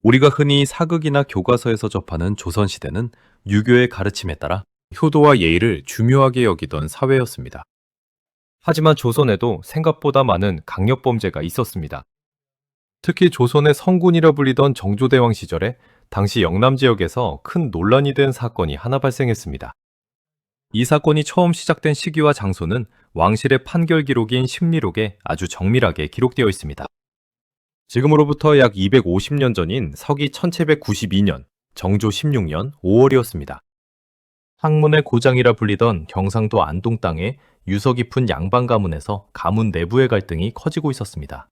우리가 흔히 사극이나 교과서에서 접하는 조선시대는 유교의 가르침에 따라 효도와 예의를 중요하게 여기던 사회였습니다. 하지만 조선에도 생각보다 많은 강력범죄가 있었습니다. 특히 조선의 성군이라 불리던 정조대왕 시절에 당시 영남 지역에서 큰 논란이 된 사건이 하나 발생했습니다. 이 사건이 처음 시작된 시기와 장소는 왕실의 판결 기록인 심리록에 아주 정밀하게 기록되어 있습니다. 지금으로부터 약 250년 전인 서기 1792년 정조 16년 5월이었습니다. 학문의 고장이라 불리던 경상도 안동 땅에 유서 깊은 양반 가문에서 가문 내부의 갈등이 커지고 있었습니다.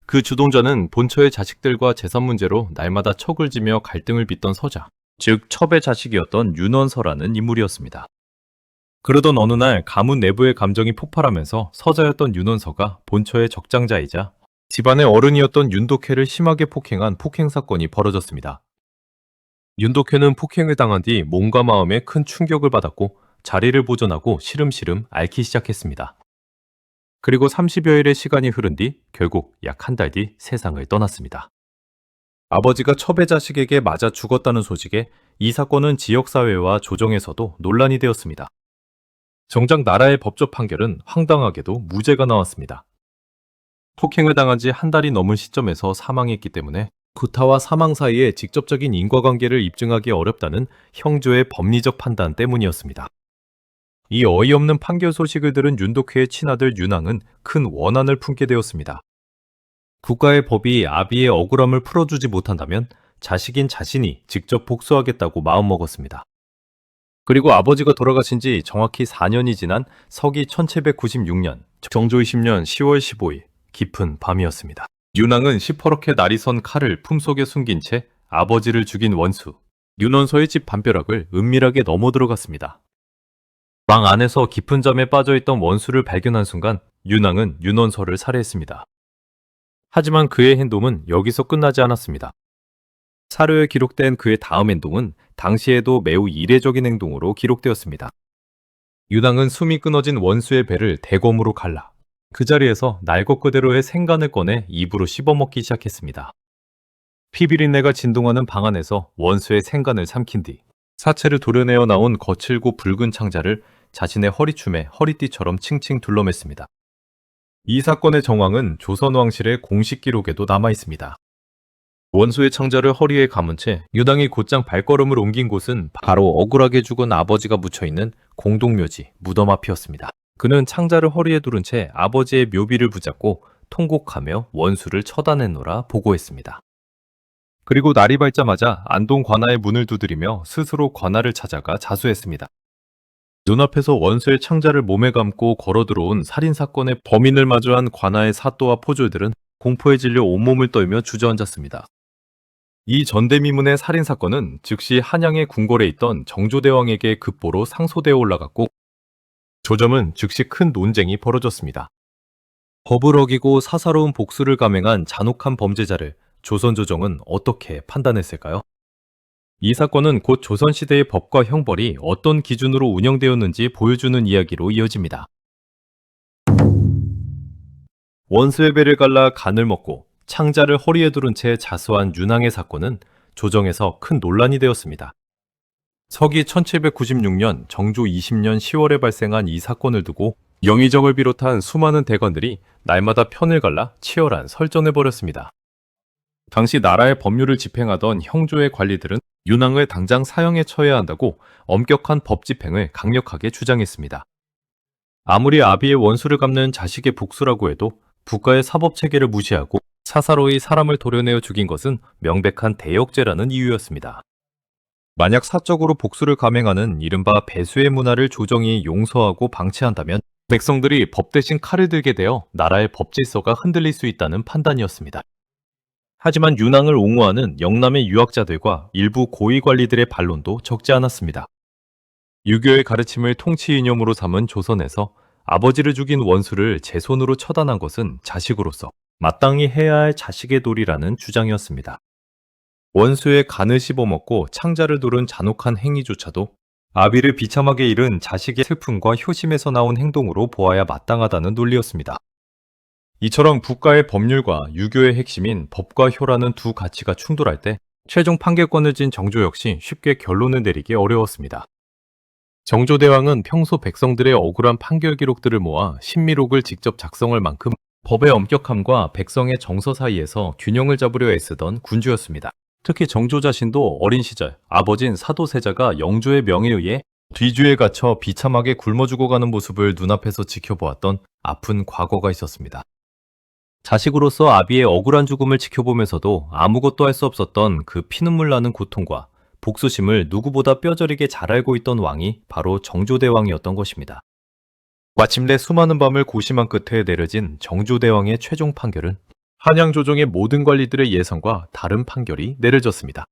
그 주동자는 본처의 자식들과 재산 문제로 날마다 척을 지며 갈등을 빚던 서자, 즉 첩의 자식이었던 윤원서라는 인물이었습니다. 그러던 어느 날 가문 내부의 감정이 폭발하면서 서자였던 윤원서가 본처의 적장자이자 집안의 어른이었던 윤덕회를 심하게 폭행한 폭행 사건이 벌어졌습니다. 윤덕회는 폭행을 당한 뒤 몸과 마음에 큰 충격을 받았고 자리를 보존하고 시름시름 앓기 시작했습니다. 그리고 30여일의 시간이 흐른 뒤 결국 약 한 달 뒤 세상을 떠났습니다. 아버지가 첩의 자식에게 맞아 죽었다는 소식에 이 사건은 지역사회와 조정에서도 논란이 되었습니다. 정작 나라의 법적 판결은 황당하게도 무죄가 나왔습니다. 폭행을 당한 지 한 달이 넘은 시점에서 사망했기 때문에 구타와 사망 사이에 직접적인 인과관계를 입증하기 어렵다는 형조의 법리적 판단 때문이었습니다. 이 어이없는 판결 소식을 들은 윤덕회의 친아들 윤왕은 큰 원한을 품게 되었습니다. 국가의 법이 아비의 억울함을 풀어주지 못한다면 자식인 자신이 직접 복수하겠다고 마음먹었습니다. 그리고 아버지가 돌아가신 지 정확히 4년이 지난 서기 1796년 정조 20년 10월 15일 깊은 밤이었습니다. 윤왕은 시퍼렇게 날이 선 칼을 품속에 숨긴 채 아버지를 죽인 원수, 윤원서의 집 담벼락을 은밀하게 넘어 들어갔습니다. 방 안에서 깊은 잠에 빠져있던 원수를 발견한 순간 윤왕은 윤원서를 살해했습니다. 하지만 그의 행동은 여기서 끝나지 않았습니다. 사료에 기록된 그의 다음 행동은 당시에도 매우 이례적인 행동으로 기록되었습니다. 윤왕은 숨이 끊어진 원수의 배를 대검으로 갈라 그 자리에서 날것 그대로의 생간을 꺼내 입으로 씹어먹기 시작했습니다. 피비린내가 진동하는 방 안에서 원수의 생간을 삼킨 뒤 사체를 도려내어 나온 거칠고 붉은 창자를 자신의 허리춤에 허리띠처럼 칭칭 둘러맸습니다. 이 사건의 정황은 조선 왕실의 공식 기록에도 남아 있습니다. 원수의 창자를 허리에 감은 채 윤왕이 곧장 발걸음을 옮긴 곳은 바로 억울하게 죽은 아버지가 묻혀있는 공동묘지 무덤 앞이었습니다. 그는 창자를 허리에 두른 채 아버지의 묘비를 붙잡고 통곡하며 원수를 처단해노라 보고했습니다. 그리고 날이 밝자마자 안동 관아의 문을 두드리며 스스로 관아를 찾아가 자수했습니다. 눈앞에서 원수의 창자를 몸에 감고 걸어 들어온 살인사건의 범인을 마주한 관아의 사또와 포졸들은 공포에 질려 온몸을 떨며 주저앉았습니다. 이 전대미문의 살인사건은 즉시 한양의 궁궐에 있던 정조대왕에게 급보로 상소되어 올라갔고 조정은 즉시 큰 논쟁이 벌어졌습니다. 법을 어기고 사사로운 복수를 감행한 잔혹한 범죄자를 조선조정은 어떻게 판단했을까요? 이 사건은 곧 조선시대의 법과 형벌이 어떤 기준으로 운영되었는지 보여주는 이야기로 이어집니다. 원수의 배를 갈라 간을 먹고 창자를 허리에 두른 채 자수한 윤왕의 사건은 조정에서 큰 논란이 되었습니다. 서기 1796년 정조 20년 10월에 발생한 이 사건을 두고 영의정을 비롯한 수많은 대관들이 날마다 편을 갈라 치열한 설전을 벌였습니다. 당시 나라의 법률을 집행하던 형조의 관리들은 윤왕을 당장 사형에 처해야 한다고 엄격한 법 집행을 강력하게 주장했습니다. 아무리 아비의 원수를 갚는 자식의 복수라고 해도 국가의 사법체계를 무시하고 사사로이 사람을 도려내어 죽인 것은 명백한 대역죄라는 이유였습니다. 만약 사적으로 복수를 감행하는 이른바 배수의 문화를 조정이 용서하고 방치한다면 백성들이 법 대신 칼을 들게 되어 나라의 법 질서가 흔들릴 수 있다는 판단이었습니다. 하지만 윤왕을 옹호하는 영남의 유학자들과 일부 고위 관리들의 반론도 적지 않았습니다. 유교의 가르침을 통치 이념으로 삼은 조선에서 아버지를 죽인 원수를 제 손으로 처단한 것은 자식으로서 마땅히 해야 할 자식의 도리라는 주장이었습니다. 원수의 간을 씹어먹고 창자를 두른 잔혹한 행위조차도 아비를 비참하게 잃은 자식의 슬픔과 효심에서 나온 행동으로 보아야 마땅하다는 논리였습니다. 이처럼 국가의 법률과 유교의 핵심인 법과 효라는 두 가치가 충돌할 때 최종 판결권을 쥔 정조 역시 쉽게 결론을 내리기 어려웠습니다. 정조대왕은 평소 백성들의 억울한 판결 기록들을 모아 신미록을 직접 작성할 만큼 법의 엄격함과 백성의 정서 사이에서 균형을 잡으려 애쓰던 군주였습니다. 특히 정조 자신도 어린 시절 아버진 사도세자가 영조의 명에 의해 뒤주에 갇혀 비참하게 굶어 죽어가는 모습을 눈앞에서 지켜보았던 아픈 과거가 있었습니다. 자식으로서 아비의 억울한 죽음을 지켜보면서도 아무것도 할 수 없었던 그 피눈물 나는 고통과 복수심을 누구보다 뼈저리게 잘 알고 있던 왕이 바로 정조대왕이었던 것입니다. 마침내 수많은 밤을 고심한 끝에 내려진 정조대왕의 최종 판결은 한양조정의 모든 관리들의 예상과 다른 판결이 내려졌습니다.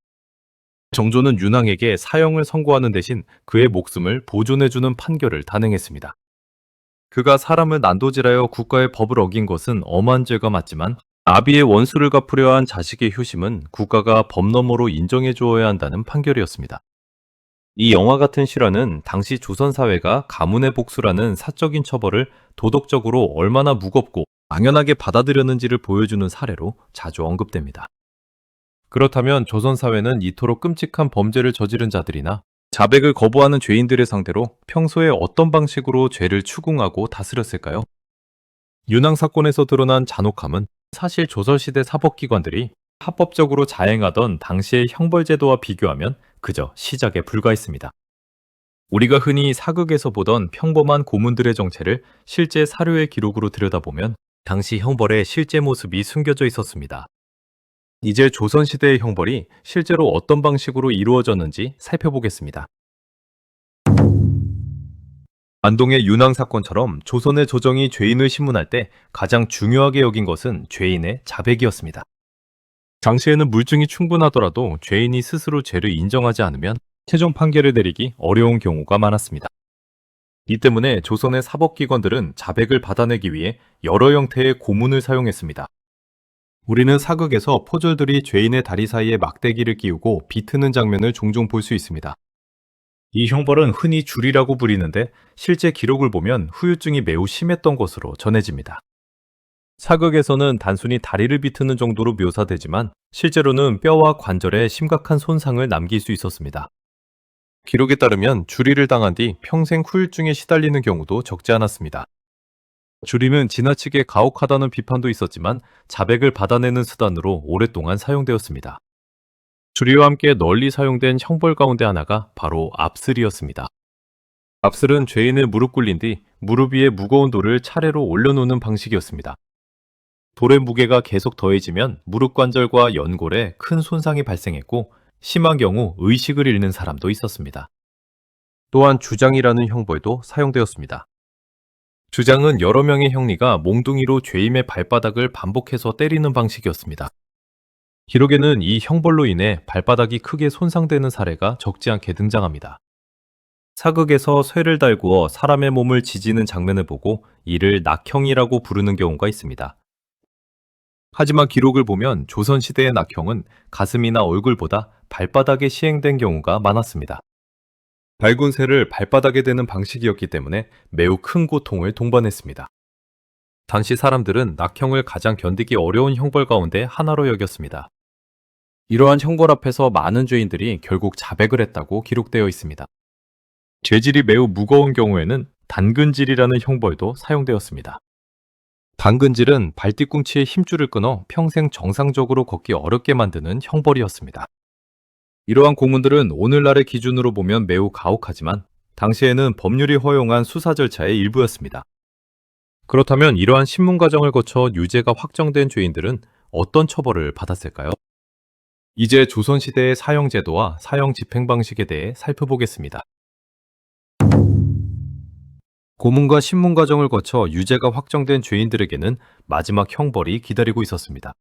정조는 윤왕에게 사형을 선고하는 대신 그의 목숨을 보존해주는 판결을 단행했습니다. 그가 사람을 난도질하여 국가의 법을 어긴 것은 엄한 죄가 맞지만 아비의 원수를 갚으려 한 자식의 효심은 국가가 법 너머로 인정해 주어야 한다는 판결이었습니다. 이 영화 같은 실화는 당시 조선 사회가 가문의 복수라는 사적인 처벌을 도덕적으로 얼마나 무겁고 당연하게 받아들였는지를 보여주는 사례로 자주 언급됩니다. 그렇다면 조선 사회는 이토록 끔찍한 범죄를 저지른 자들이나 자백을 거부하는 죄인들을 상대로 평소에 어떤 방식으로 죄를 추궁하고 다스렸을까요? 윤왕 사건에서 드러난 잔혹함은 사실 조선시대 사법기관들이 합법적으로 자행하던 당시의 형벌제도와 비교하면 그저 시작에 불과했습니다. 우리가 흔히 사극에서 보던 평범한 고문들의 정체를 실제 사료의 기록으로 들여다보면 당시 형벌의 실제 모습이 숨겨져 있었습니다. 이제 조선시대의 형벌이 실제로 어떤 방식으로 이루어졌는지 살펴보겠습니다. 안동의 윤왕 사건처럼 조선의 조정이 죄인을 신문할 때 가장 중요하게 여긴 것은 죄인의 자백이었습니다. 당시에는 물증이 충분하더라도 죄인이 스스로 죄를 인정하지 않으면 최종 판결을 내리기 어려운 경우가 많았습니다. 이 때문에 조선의 사법기관들은 자백을 받아내기 위해 여러 형태의 고문을 사용했습니다. 우리는 사극에서 포졸들이 죄인의 다리 사이에 막대기를 끼우고 비트는 장면을 종종 볼 수 있습니다. 이 형벌은 흔히 줄이라고 부리는데 실제 기록을 보면 후유증이 매우 심했던 것으로 전해집니다. 사극에서는 단순히 다리를 비트는 정도로 묘사되지만 실제로는 뼈와 관절에 심각한 손상을 남길 수 있었습니다. 기록에 따르면 주리를 당한 뒤 평생 후유증에 시달리는 경우도 적지 않았습니다. 주리는 지나치게 가혹하다는 비판도 있었지만 자백을 받아내는 수단으로 오랫동안 사용되었습니다. 주리와 함께 널리 사용된 형벌 가운데 하나가 바로 압슬이었습니다. 압슬은 죄인을 무릎 꿇린 뒤 무릎 위에 무거운 돌을 차례로 올려놓는 방식이었습니다. 돌의 무게가 계속 더해지면 무릎 관절과 연골에 큰 손상이 발생했고 심한 경우 의식을 잃는 사람도 있었습니다. 또한 주장이라는 형벌도 사용되었습니다. 주장은 여러 명의 형리가 몽둥이로 죄인의 발바닥을 반복해서 때리는 방식이었습니다. 기록에는 이 형벌로 인해 발바닥이 크게 손상되는 사례가 적지 않게 등장합니다. 사극에서 쇠를 달구어 사람의 몸을 지지는 장면을 보고 이를 낙형이라고 부르는 경우가 있습니다. 하지만 기록을 보면 조선시대의 낙형은 가슴이나 얼굴보다 발바닥에 시행된 경우가 많았습니다. 달군 쇠를 발바닥에 대는 방식이었기 때문에 매우 큰 고통을 동반했습니다. 당시 사람들은 낙형을 가장 견디기 어려운 형벌 가운데 하나로 여겼습니다. 이러한 형벌 앞에서 많은 죄인들이 결국 자백을 했다고 기록되어 있습니다. 죄질이 매우 무거운 경우에는 단근질이라는 형벌도 사용되었습니다. 단근질은 발뒤꿈치에 힘줄을 끊어 평생 정상적으로 걷기 어렵게 만드는 형벌이었습니다. 이러한 고문들은 오늘날의 기준으로 보면 매우 가혹하지만 당시에는 법률이 허용한 수사 절차의 일부였습니다. 그렇다면 이러한 신문 과정을 거쳐 유죄가 확정된 죄인들은 어떤 처벌을 받았을까요? 이제 조선시대의 사형제도와 사형 집행 방식에 대해 살펴보겠습니다. 고문과 신문 과정을 거쳐 유죄가 확정된 죄인들에게는 마지막 형벌이 기다리고 있었습니다.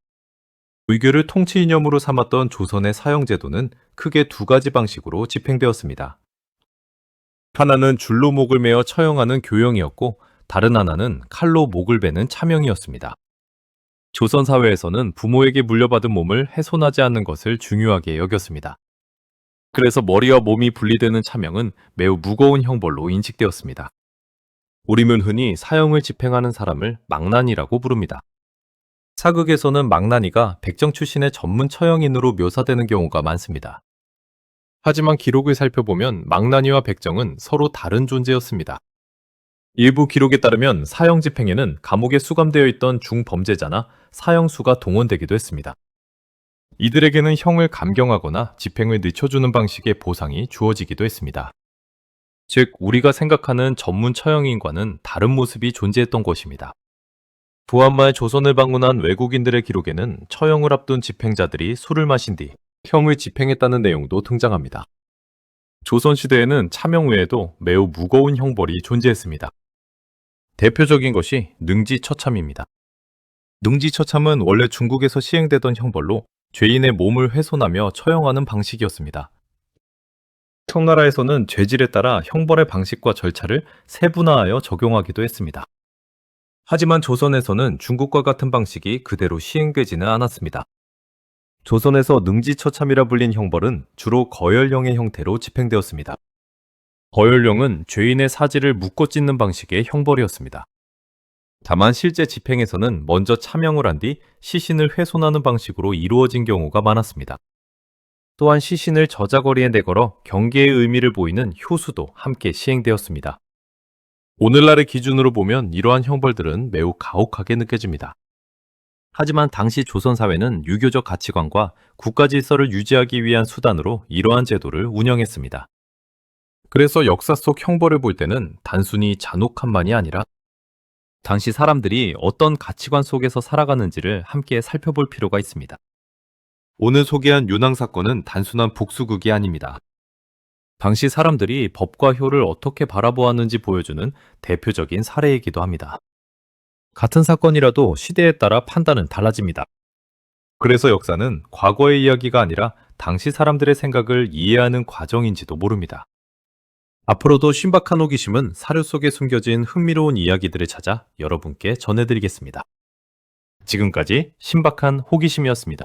의교를 통치 이념으로 삼았던 조선의 사형제도는 크게 두 가지 방식으로 집행되었습니다. 하나는 줄로 목을 매어 처형하는 교형이었고 다른 하나는 칼로 목을 베는 차명이었습니다. 조선 사회에서는 부모에게 물려받은 몸을 훼손하지 않는 것을 중요하게 여겼습니다. 그래서 머리와 몸이 분리되는 차명은 매우 무거운 형벌로 인식되었습니다. 우리는 흔히 사형을 집행하는 사람을 망난이라고 부릅니다. 사극에서는 망나니가 백정 출신의 전문 처형인으로 묘사되는 경우가 많습니다. 하지만 기록을 살펴보면 망나니와 백정은 서로 다른 존재였습니다. 일부 기록에 따르면 사형 집행에는 감옥에 수감되어 있던 중범죄자나 사형수가 동원되기도 했습니다. 이들에게는 형을 감경하거나 집행을 늦춰주는 방식의 보상이 주어지기도 했습니다. 즉, 우리가 생각하는 전문 처형인과는 다른 모습이 존재했던 것입니다. 부한말 조선을 방문한 외국인들의 기록에는 처형을 앞둔 집행자들이 술을 마신 뒤 형을 집행했다는 내용도 등장합니다. 조선시대에는 차명 외에도 매우 무거운 형벌이 존재했습니다. 대표적인 것이 능지처참입니다. 능지처참은 원래 중국에서 시행되던 형벌로 죄인의 몸을 훼손하며 처형하는 방식이었습니다. 청나라에서는 죄질에 따라 형벌의 방식과 절차를 세분화하여 적용하기도 했습니다. 하지만 조선에서는 중국과 같은 방식이 그대로 시행되지는 않았습니다. 조선에서 능지처참이라 불린 형벌은 주로 거열령의 형태로 집행되었습니다. 거열령은 죄인의 사지를 묶어 찢는 방식의 형벌이었습니다. 다만 실제 집행에서는 먼저 차명을 한 뒤 시신을 훼손하는 방식으로 이루어진 경우가 많았습니다. 또한 시신을 저자거리에 내걸어 경계의 의미를 보이는 효수도 함께 시행되었습니다. 오늘날의 기준으로 보면 이러한 형벌들은 매우 가혹하게 느껴집니다. 하지만 당시 조선 사회는 유교적 가치관과 국가 질서를 유지하기 위한 수단으로 이러한 제도를 운영했습니다. 그래서 역사 속 형벌을 볼 때는 단순히 잔혹함만이 아니라 당시 사람들이 어떤 가치관 속에서 살아가는지를 함께 살펴볼 필요가 있습니다. 오늘 소개한 윤왕 사건은 단순한 복수극이 아닙니다. 당시 사람들이 법과 효를 어떻게 바라보았는지 보여주는 대표적인 사례이기도 합니다. 같은 사건이라도 시대에 따라 판단은 달라집니다. 그래서 역사는 과거의 이야기가 아니라 당시 사람들의 생각을 이해하는 과정인지도 모릅니다. 앞으로도 신박한 호기심은 사료 속에 숨겨진 흥미로운 이야기들을 찾아 여러분께 전해드리겠습니다. 지금까지 신박한 호기심이었습니다.